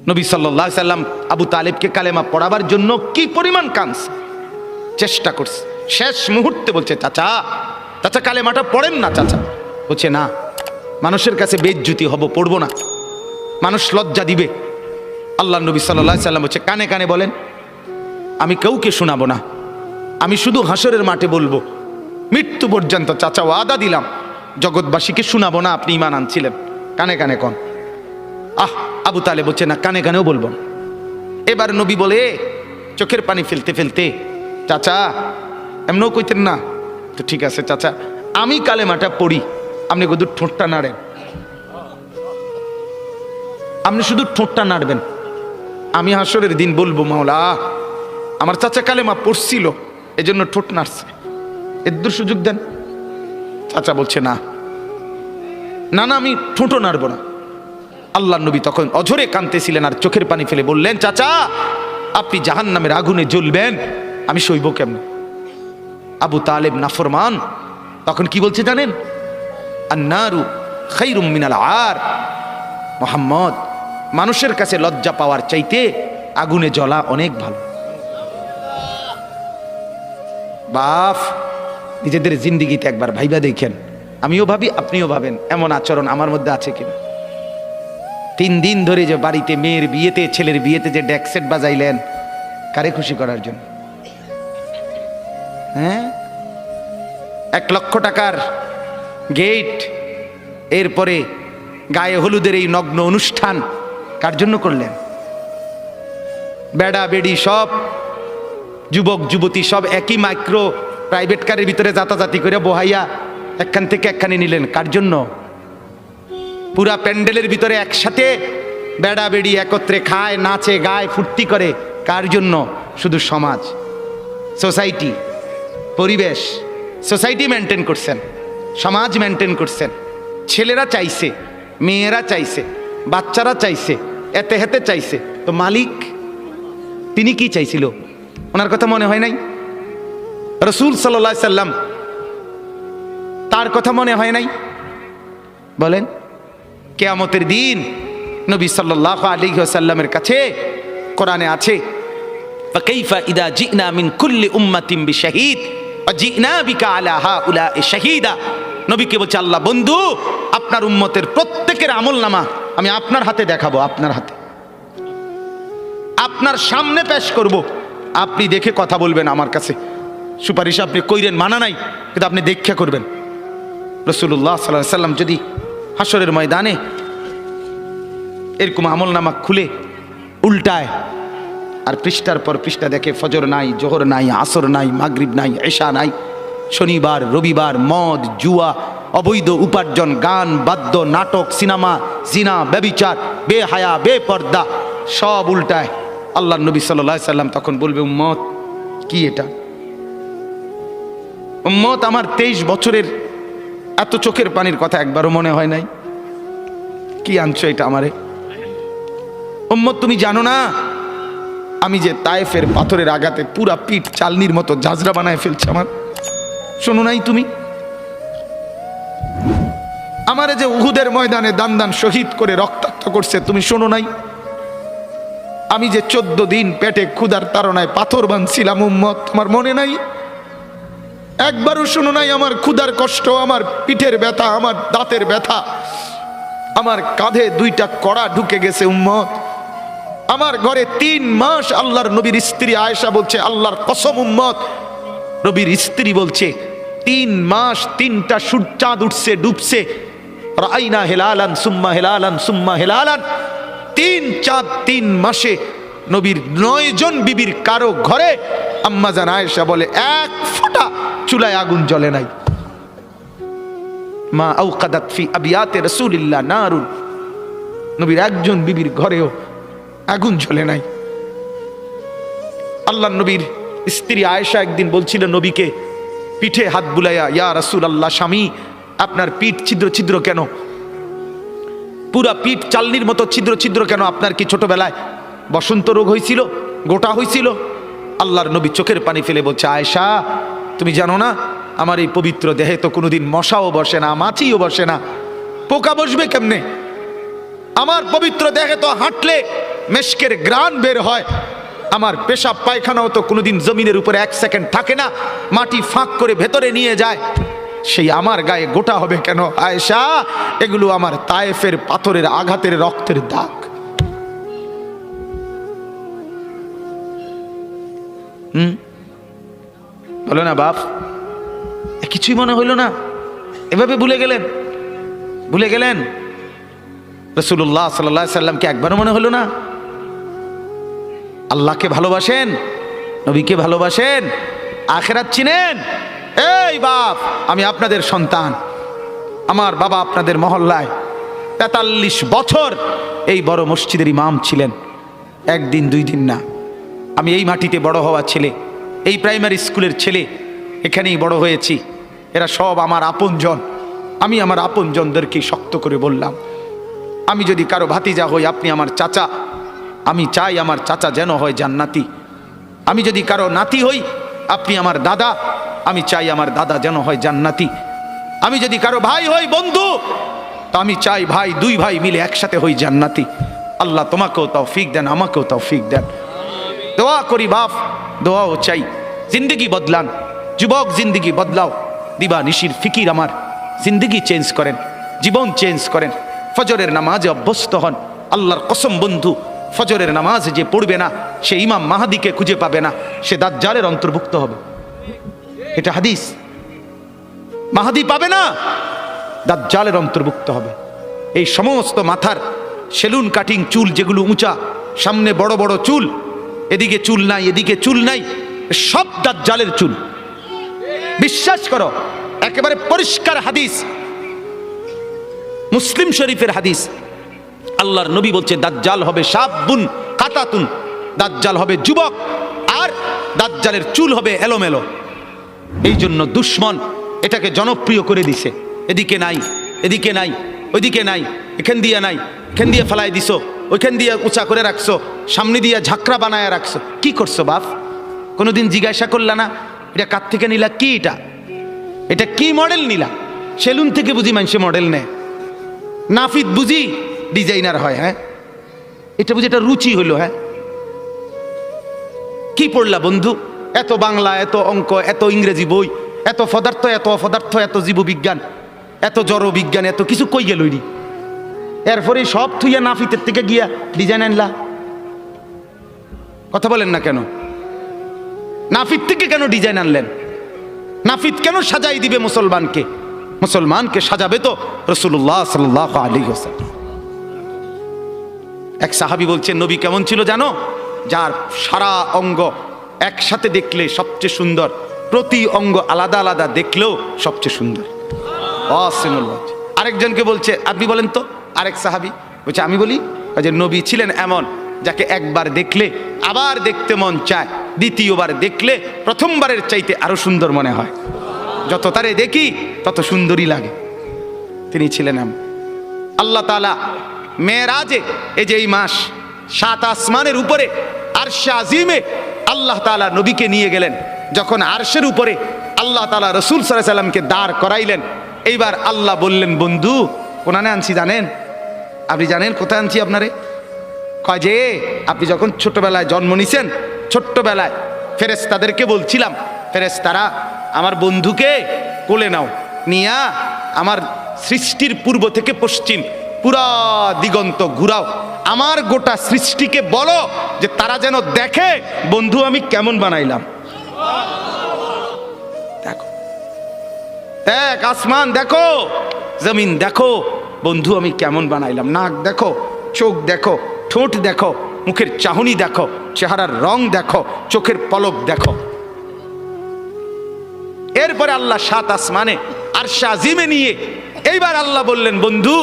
নবী সাল্লাল্লাহু আলাইহি সাল্লাম আবু তালেবকে কালেমা পড়াবার জন্য কি পরিমাণ কাঁদছে, চেষ্টা করছে। শেষ মুহূর্তে বলছে, চাচা চাচা কালেমাটা পড়েন না চাচা। বলছে না, মানুষের কাছে বেইজ্জতি হব, পড়বো না, মানুষ লজ্জা দিবে। আল্লাহ নবী সাল্লাল্লাহু আলাইহি সাল্লাম বলছে, কানে কানে বলেন, আমি কাউকে শোনাবো না, আমি শুধু হাসরের মাঠে বলবো, মৃত্যু পর্যন্ত চাচা ওয়াদা দিলাম জগৎবাসীকে শোনাবো না আপনি ঈমান আনছিলেন, কানে কানে কন। আবু তালেব বলছে না, কানে কানেও বলবো না। এবার নবী বলে চোখের পানি ফেলতে ফেলতে, চাচা এমনও কইতেন না তো, ঠিক আছে চাচা আমি কালেমাটা পড়ি, আপনি শুধু ঠোঁটটা নাড়েন, আপনি শুধু ঠোঁটটা নাড়বেন, আমি হাসরের দিন বলবো মাওলা আমার চাচা কালেমা পড়ছিল এজন্য ঠোঁট নাড়ছে, এর সুযোগ দেন। চাচা বলছে না না না, আমি ঠোঁটও নাড়বো না। আল্লাহ নবী তখন অঝরে কাঁদতেছিলেন আর চোখের পানি ফেলে বললেন, চাচা আপনি জাহান্নামের আগুনে জ্বলবেন, আমি সইব কেমন? আবু তালেব নাফরমান তখন কি বলছে জানেন? আন্নারু খায়রুম মিনাল আর, মুহাম্মদ মানুষের কাছে লজ্জা পাওয়ার চাইতে আগুনে জ্বলা অনেক ভালো। বাপ নিজেদের জিন্দিগিতে একবার ভাইবা দেখেন, আমিও ভাবি আপনিও ভাবেন এমন আচরণ আমার মধ্যে আছে কিনা। 3 দিন ধরে যে বাড়িতে মেয়ের বিয়েতে ছেলের বিয়েতে যে ডেকসেট বাজাইলেন, কারে খুশি করার জন্য? হ্যাঁ, 1 লক্ষ টাকার গেট, এরপরে গায়ে হলুদের এই নগ্ন অনুষ্ঠান কার জন্য করলেন? বেড়া বেড়ি সব যুবক যুবতী সব একই মাইক্রো প্রাইভেট কারের ভিতরে যাতাযাতি করে বহাইয়া একখান থেকে একখানে নিলেন, কার জন্য? পুরা প্যান্ডেলের ভিতরে একসাথে বেড়া বেড়ি একত্রে খায়, নাচে, গায়, ফুর্তি করে, কার জন্য? শুধু সমাজ, সোসাইটি, পরিবেশ, সোসাইটি মেনটেন করছেন, সমাজ মেনটেন করছেন। ছেলেরা চাইছে, মেয়েরা চাইছে, বাচ্চারা চাইছে, এতে হেতে চাইছে, তো মালিক তিনি কি চাইছিল? ওনার কথা মনে হয় নাই? রাসূল সাল্লাল্লাহু আলাইহি সাল্লাম তার কথা মনে হয় নাই? বলেন, কিয়ামতের দিন নবী সাল্লাল্লাহু আলাইহি ওয়াসাল্লামের কাছে কোরআনে আছে, ফাকাইফা ইদা জিনা মিন কুল্লি উম্মাতিন বিশাহিদ ওয়া জিনা বিকা আলা হাউলা'i শাহীদা। নবীকে বলছে আল্লাহ, বন্ধু আপনার উম্মতের প্রত্যেকের আমলনামা আমি আপনার হাতে দেখাবো, আপনার হাতে, আপনার সামনে পেশ করব, আপনি দেখে কথা বলবেন, আমার কাছে সুপারিশ আপনি কইরেন, মানা নাই, কিন্তু আপনি দেখে করবেন। রাসূলুল্লাহ সাল্লাল্লাহু আলাইহি সাল্লাম যদি হাসরের ময়দানে এরকম আমলনামা খুলে উল্টায় আর পৃষ্ঠার পর পৃষ্ঠা দেখে, ফজর নাই, জোহর নাই, আসর নাই, মাগরিব নাই, এশা নাই, শনিবার রবিবার, মদ জুয়া, অবৈধ উপার্জন, গান বাদ্য, নাটক, সিনেমা, জিনা, ব্যভিচার, বেহায়া, বেপর্দা, সব উল্টায়। আল্লাহ নবী সাল্লাল্লাহু আলাইহি সাল্লাম তখন বলবে, উম্মত কি এটা? উম্মত আমার 23 বছরের এত চোখের পানির কথা একবারও মনে হয় নাই, কি আনছো এটা আমারে? উম্মত তুমি জানো না আমি যে তায়েফের পাথরের আঘাতে পুরা পিঠ চালনির মতো ঝাঁঝরা বানায় ফেলছে আমার? শোনো নাই তুমি? আমারে যে উহুদের ময়দানে দান দান শহীদ করে রক্তাক্ত করছে, তুমি শোনো নাই? আমি যে 14 দিন পেটে ক্ষুধার তাড়নায় পাথর বাঁধছিলাম, উম্মত তোমার মনে নাই? একবারও শোনো নাই আমার ক্ষুধার কষ্ট, আমার পিঠের ব্যথা, আমার দাঁতের ব্যথা, আমার কাঁধে 2টা কড়া ঢুকে গেছে? উম্মত আমার ঘরে 3 মাস, আল্লাহর নবীর স্ত্রী আয়েশা বলছে, আল্লাহর কসম উম্মত, নবীর স্ত্রী বলছে 3 মাস 3টা চাঁদ উঠছে ডুবছে, রাইনা হেলালান সুম্মা হেলালান সুম্মা হেলালান, 3 চাঁদ 3 মাসে নবীর 9 জন বিবির কারো ঘরে আম্মা জান আয়েশা বলে 1 ফোঁটা চুলায় আগুন জ্বলে নাই। মা আওকাদাত ফি আবিয়াতে রাসূলিল্লাহ নারুন, নবীর একজন বিবির ঘরেও আগুন জ্বলে নাই। আল্লাহ নবীর স্ত্রী আয়েশা একদিন বলছিল নবীকে পিঠে হাত বুলাইয়া, ইয়া রাসূলুল্লাহ, স্বামী আপনার পিঠ ছিদ্র ছিদ্র কেন? পুরা পিঠ চালনির মতো ছিদ্র ছিদ্র কেন? আপনার কি ছোটবেলায় বসন্ত রোগ হয়েছিল, গোটা হয়েছিল? আল্লাহর নবী চোখের পানি ফেলে বলছে, আয়েশা তুমি জানো না আমার এই পবিত্র দেহে তো কোনোদিন মশাও বসে না, মাছিও বসে না, পোকা বসবে কেমনে? আমার পবিত্র দেহে তো হাঁটলে মেশকের গ্রান বের হয়। আমার পেশাব পায়খানাও তো কোনোদিন জমিনের উপরে 1 সেকেন্ড থাকে না, মাটি ফাঁক করে ভেতরে নিয়ে যায়। সেই আমার গায়ে গোটা হবে কেন আয়েশা? এগুলো আমার তায়েফের পাথরের আঘাতের রক্তের দাগ। বলো না বাপ, কিছুই মনে হইল না? এভাবে ভুলে গেলেন রাসূলুল্লাহ সাল্লাল্লাহু আলাইহি সাল্লামকে একবারও মনে হলো না? আল্লাহকে ভালোবাসেন, নবীকে ভালোবাসেন, আখিরাত চিনেন? এই বাপ, আমি আপনাদের সন্তান। আমার বাবা আপনাদের মহল্লায় 43 বছর এই বড় মসজিদের ইমাম ছিলেন। একদিন 2 দিন না। আমি এই মাটিতে বড় হওয়া ছেলে, এই প্রাইমারি স্কুলের ছেলে, এখানেই বড় হয়েছি। এরা সব আমার আপনজন। আমি আমার আপনজনদেরকে শক্ত করে বললাম, আমি যদি কারো ভাতিজা হই, আপনি আমার চাচা। আমি চাই আমার চাচা যেন হয় জান্নাতি। আমি যদি কারো নাতি হই, আপনি আমার দাদা। আমি চাই আমার দাদা যেন হয় জান্নাতি। আমি যদি কারো ভাই হই, বন্ধু, তো আমি চাই ভাই, 2 ভাই মিলে একসাথে হই জান্নাতি। আল্লাহ তোমাকেও তৌফিক দেন, আমাকেও তৌফিক দেন। দোয়া করি বাপ, দোয়াও চাই। জিন্দগি বদলান যুবক, জিন্দগি বদলাও। দিবা নিশির ফিকির আমার, জিন্দগি চেঞ্জ করেন, জীবন চেঞ্জ করেন। ফজরের নামাজে অভ্যস্ত হন। আল্লাহর কসম বন্ধু, ফজরের নামাজ যে পড়বে না, সে ইমাম মাহাদিকে খুঁজে পাবে না, সে দাজ্জালের অন্তর্ভুক্ত হবে। এটা হাদিস। মাহাদি পাবে না, দাজ্জালের অন্তর্ভুক্ত হবে। এই সমস্ত মাথার সেলুন কাটিং চুল, যেগুলো উঁচা, সামনে বড় বড় চুল, এদিকে চুল নাই, এদিকে চুল নাই, সব দাজ্জালের চুল। বিশ্বাস করো, একেবারে পরিষ্কার হাদিস, মুসলিম শরীফের হাদিস। আল্লাহর নবী বলছে, দাজ্জাল হবে শাবুন কাতাতুন, দাজ্জাল হবে যুবক, আর দাজ্জালের চুল হবে এলোমেলো। এই জন্য দুশ্মন এটাকে জনপ্রিয় করে দিছে। এদিকে নাই, এদিকে নাই, ওইদিকে নাই, এখান দিয়ে নাই, এখান দিয়ে ফেলাই দিছো, ওইখান দিয়ে উঁচা করে রাখছো, সামনে দিয়ে ঝাঁকড়া বানায় রাখছো। কি করছো বাপ? কোনোদিন জিজ্ঞাসা করলা না এটা কার থেকে নিলা? কি এটা কি মডেল নিলা? সেলুন থেকে বুঝি মানুষে মডেল নেয়, নাফিদ বুঝি ডিজাইনার হয়। হ্যাঁ, এটা বুঝি এটা রুচি হইলো। হ্যাঁ, কি পড়লা বন্ধু? এত বাংলা, এত অঙ্ক, এত ইংরেজি বই, এত পদার্থ, এত অপদার্থ, এত জীববিজ্ঞান, এত জড় বিজ্ঞান, এত কিছু কই গেল? এরপরে সব থুইয়া নাফিতের থেকে গিয়া ডিজাইন আনলা। কথা বলেন না কেন? নাফিত থেকে কেন ডিজাইন আনলেন? নাফিত কেন সাজাই দিবে মুসলমানকে? মুসলমানকে সাজাবে তো রাসূলুল্লাহ সাল্লাল্লাহু আলাইহি ওয়াসাল্লাম। এক সাহাবী বলছেন, নবী কেমন ছিল জানো? যার সারা অঙ্গ একসাথে দেখলে সবচেয়ে সুন্দর, প্রতি অঙ্গ আলাদা আলাদা দেখলেও সবচেয়ে সুন্দর। আরেকজনকে বলছে, আপনি বলেন তো। আরেক সাহাবী বলছে, আমি বলি যে নবী ছিলেন এমন যাকে একবার দেখলে আবার দেখতে মন চায়, দ্বিতীয়বার দেখলে প্রথমবারের চাইতে আরো সুন্দর মনে হয়। যত তারে দেখি তত সুন্দরই লাগে। তিনি ছিলেন এমন। আল্লাহ তাআলা মেরাজে, এই যে এই মাস, 7 আসমানের উপরে আরশে আজিমে আল্লাহ তাআলা নবীকে নিয়ে গেলেন। যখন আরশের উপরে আল্লাহ তাআলা রাসূল সাল্লাল্লাহু আলাইহি সাল্লামকে দাঁড় করাইলেন, এইবার আল্লাহ বললেন, বন্ধু কোনানে আনছি জানেন? আপনি জানেন কোথায় আনছি আপনারে? কয় যে আপনি যখন ছোটবেলায় জন্ম নিছেন, ছোট্টবেলায় ফেরেশতাদেরকে বলছিলাম, ফেরেশতারা আমার বন্ধুকে কোলে নাও, নিয়া আমার সৃষ্টির পূর্ব থেকে পশ্চিম পুরা দিগন্ত ঘুরাও, আমার গোটা সৃষ্টিকে বলো যে তারা যেন দেখে বন্ধু আমি কেমন বানাইলাম। দেখো, দেখ আসমান দেখো, জমিন দেখো, বন্ধু আমি কেমন বানাইলাম। নাক দেখো, চোখ দেখো, ঠোঁট দেখো, মুখের চাহনি দেখো, চেহারার রং দেখো, চোখের পলক দেখো। এরপরে আল্লাহ 7 আসমানে আরশে আজিমে নিয়ে এইবার আল্লাহ বললেন, বন্ধু